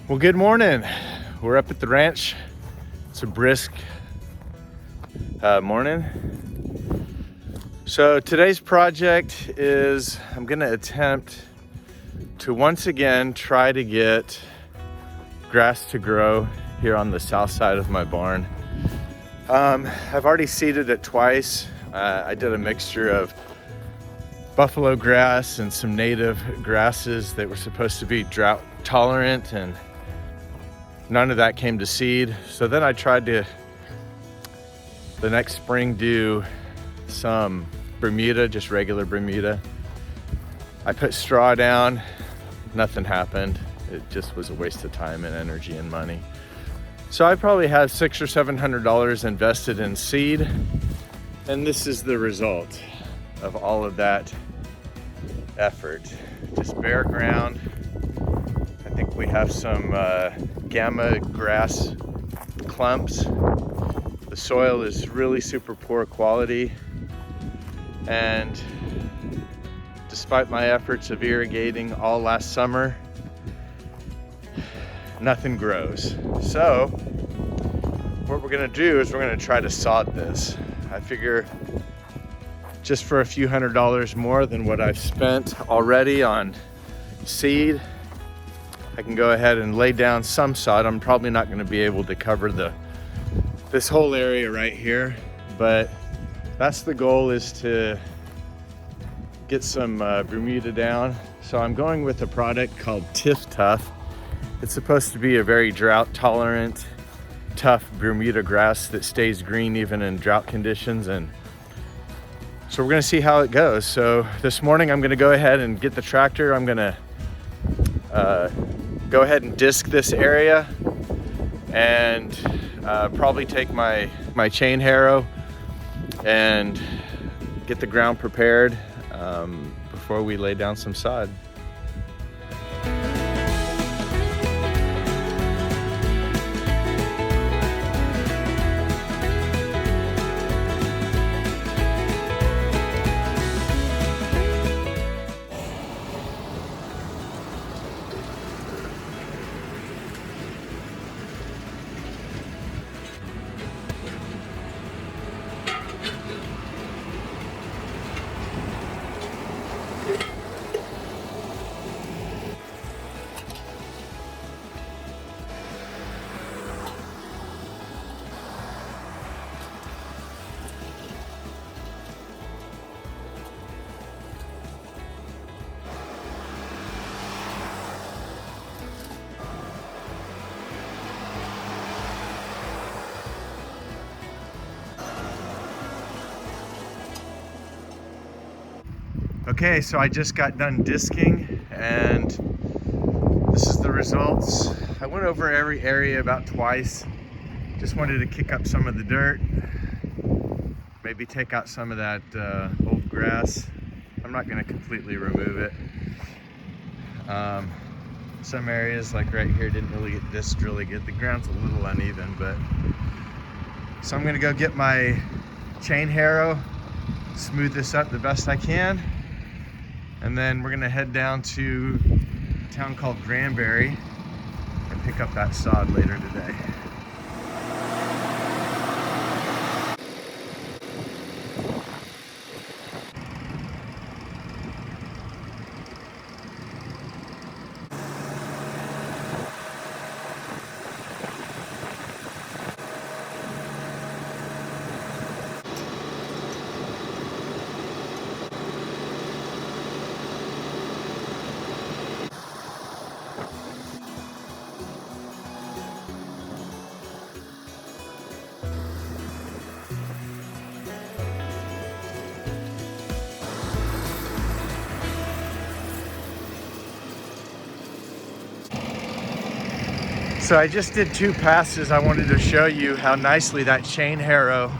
Well, good morning. We're up at the ranch. It's a brisk morning. So today's project is I'm gonna attempt to once again try to get grass to grow here on the south side of my barn. I've already seeded it twice. I did a mixture of buffalo grass and some native grasses that were supposed to be drought tolerant, and none of that came to seed. So then I tried to, the next spring, do some Bermuda, just regular Bermuda. I put straw down, nothing happened. It just was a waste of time and energy and money. So I probably have $600 or $700 invested in seed, and this is the result of all of that effort. Just bare ground. I think we have some gamma grass clumps. The soil is really super poor quality, and despite my efforts of irrigating all last summer, nothing grows. So what we're gonna do is we're gonna try to sod this. I figure just for a few $100s more than what I've spent already on seed, I can go ahead and lay down some sod. I'm probably not going to be able to cover this whole area right here, but that's the goal, is to get some Bermuda down. So I'm going with a product called TifTuf. It's supposed to be a very drought tolerant, tough Bermuda grass that stays green even in drought conditions. And so we're going to see how it goes. So this morning I'm going to go ahead and get the tractor. I'm going to go ahead and disc this area, and probably take my chain harrow and get the ground prepared before we lay down some sod. Okay, so I just got done disking, and this is the results. I went over every area about twice. Just wanted to kick up some of the dirt, maybe take out some of that old grass. I'm not going to completely remove it. Some areas, like right here, didn't really get disced really good. The ground's a little uneven, but so I'm going to go get my chain harrow, smooth this up the best I can. And then we're gonna head down to a town called Granbury and pick up that sod later today. So I just did 2 passes. I wanted to show you how nicely that chain harrow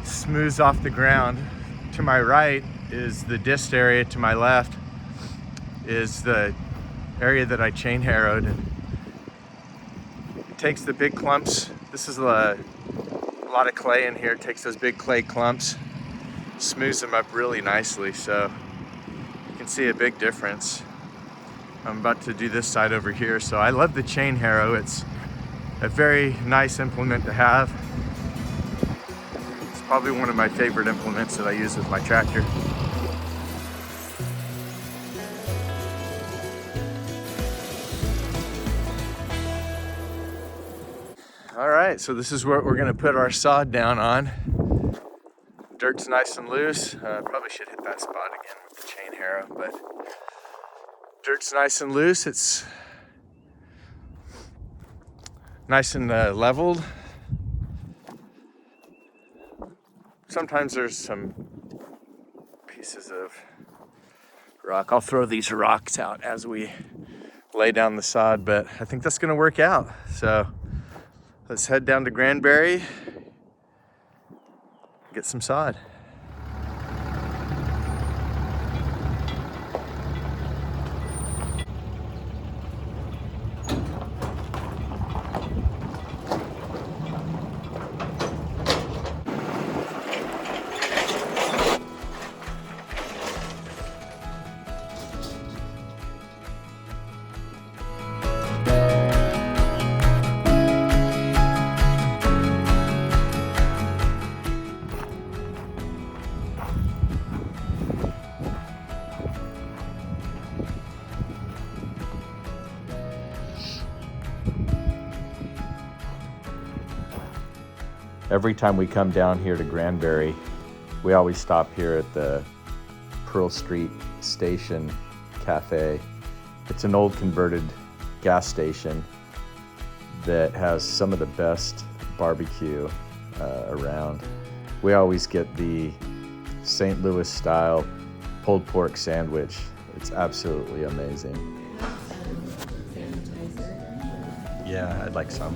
smooths off the ground. To my right is the disc area, to my left is the area that I chain harrowed. And it takes the big clumps. This is a lot of clay in here. It takes those big clay clumps, smooths them up really nicely. So you can see a big difference. I'm about to do this side over here. So I love the chain harrow. It's a very nice implement to have. It's probably one of my favorite implements that I use with my tractor. All right, so this is what we're gonna put our sod down on. Dirt's nice and loose. Probably should hit that spot again with the chain harrow, but dirt's nice and loose. It's nice and leveled. Sometimes there's some pieces of rock. I'll throw these rocks out as we lay down the sod, but I think that's gonna work out. So let's head down to Granbury, get some sod. Every time we come down here to Granbury, we always stop here at the Pearl Street Station Cafe. It's an old converted gas station that has some of the best barbecue around. We always get the St. Louis style pulled pork sandwich. It's absolutely amazing. Yeah, I'd like some.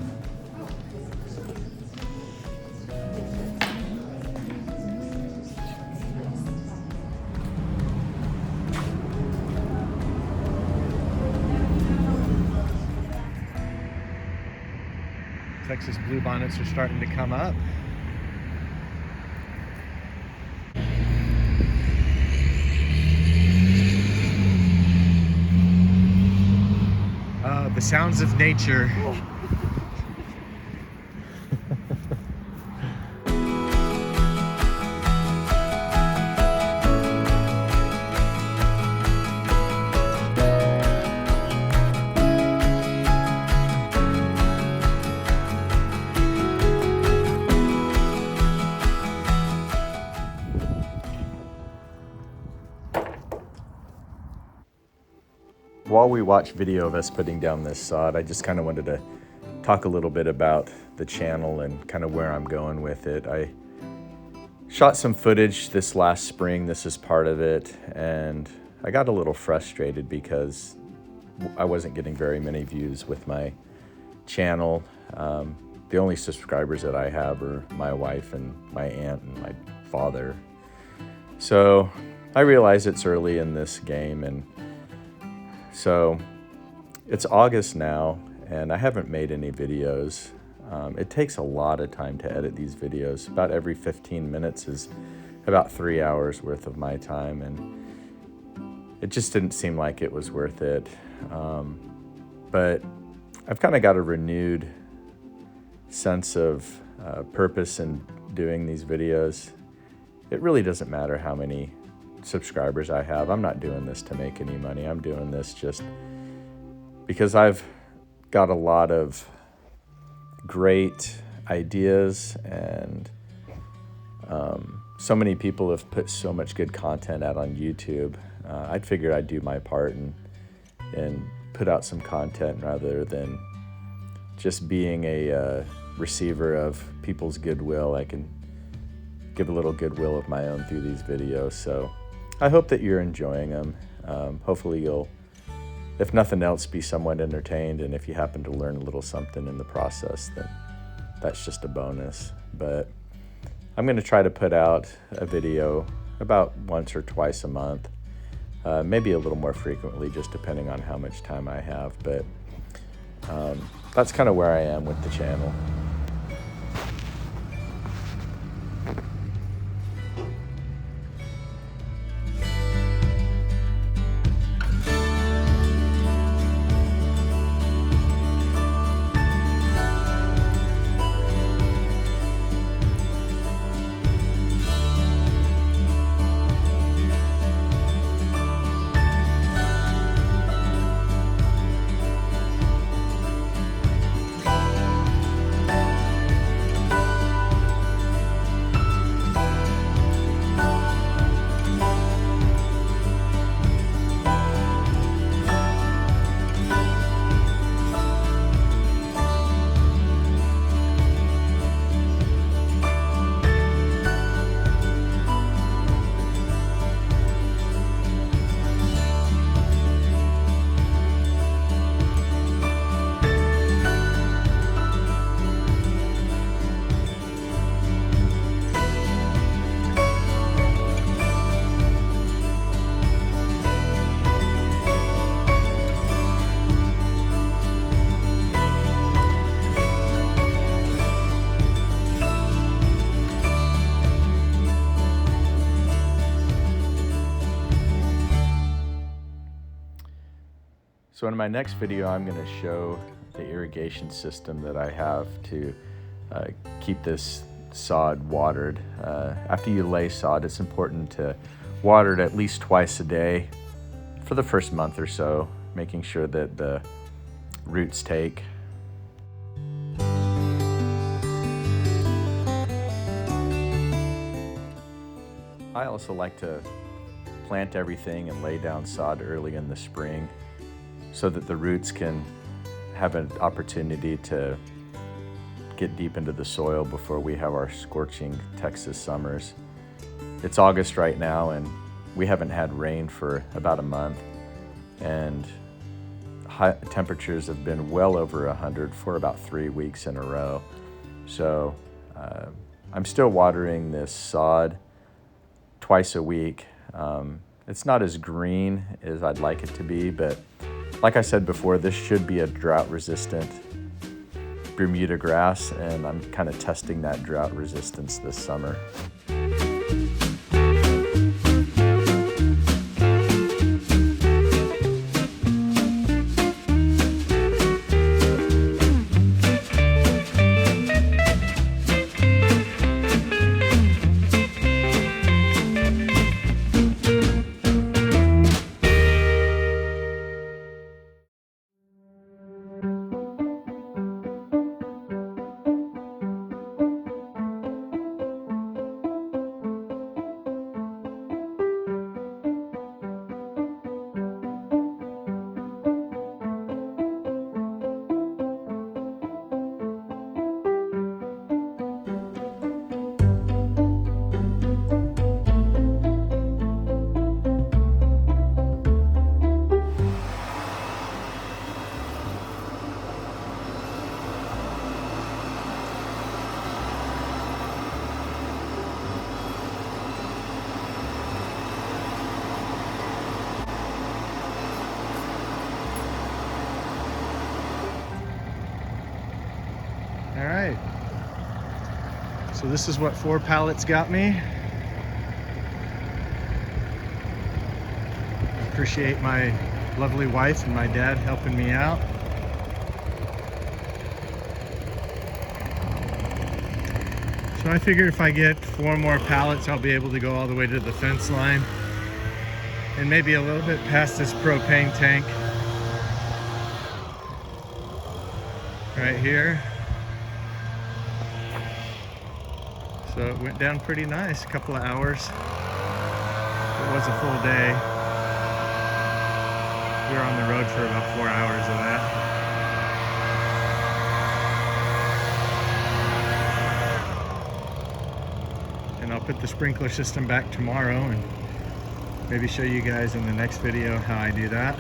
Texas bluebonnets are starting to come up. The sounds of nature. While we watch video of us putting down this sod, I just kind of wanted to talk a little bit about the channel and kind of where I'm going with it. I shot some footage this last spring, this is part of it, and I got a little frustrated because I wasn't getting very many views with my channel. The only subscribers that I have are my wife and my aunt and my father. So I realize it's early in this game, and so it's August now, and I haven't made any videos. It takes a lot of time to edit these videos. About every 15 minutes is about 3 hours worth of my time, and it just didn't seem like it was worth it. But I've kind of got a renewed sense of purpose in doing these videos. It really doesn't matter how many subscribers I have. I'm not doing this to make any money. I'm doing this just because I've got a lot of great ideas, and so many people have put so much good content out on YouTube. I figured I'd do my part and put out some content rather than just being a receiver of people's goodwill. I can give a little goodwill of my own through these videos. So I hope that you're enjoying them. Hopefully you'll, if nothing else, be somewhat entertained. And if you happen to learn a little something in the process, then that's just a bonus. But I'm going to try to put out a video about once or twice a month, maybe a little more frequently, just depending on how much time I have. But that's kind of where I am with the channel. So in my next video, I'm going to show the irrigation system that I have to keep this sod watered. After you lay sod, it's important to water it at least twice a day for the first month or so, making sure that the roots take. I also like to plant everything and lay down sod early in the spring so that the roots can have an opportunity to get deep into the soil before we have our scorching Texas summers. It's August right now and we haven't had rain for about a month, and high temperatures have been well over 100 for about 3 weeks in a row. So I'm still watering this sod twice a week. It's not as green as I'd like it to be, but like I said before, this should be a drought-resistant Bermuda grass, and I'm kind of testing that drought resistance this summer. All right, so this is what 4 pallets got me. I appreciate my lovely wife and my dad helping me out. So I figure if I get 4 more pallets, I'll be able to go all the way to the fence line and maybe a little bit past this propane tank right here. So it went down pretty nice, a couple of hours. It was a full day. We were on the road for about 4 hours of that. And I'll put the sprinkler system back tomorrow and maybe show you guys in the next video how I do that.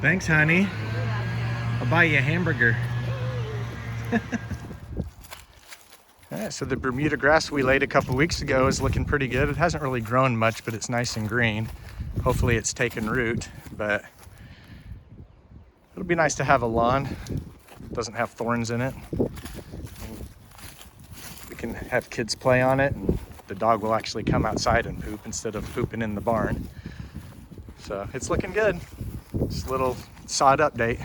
Thanks, honey. I'll buy you a hamburger. Alright, so the Bermuda grass we laid a couple weeks ago is looking pretty good. It hasn't really grown much, but it's nice and green. Hopefully it's taken root, but it'll be nice to have a lawn. It doesn't have thorns in it. We can have kids play on it, and the dog will actually come outside and poop instead of pooping in the barn. So it's looking good. Just a little sod update.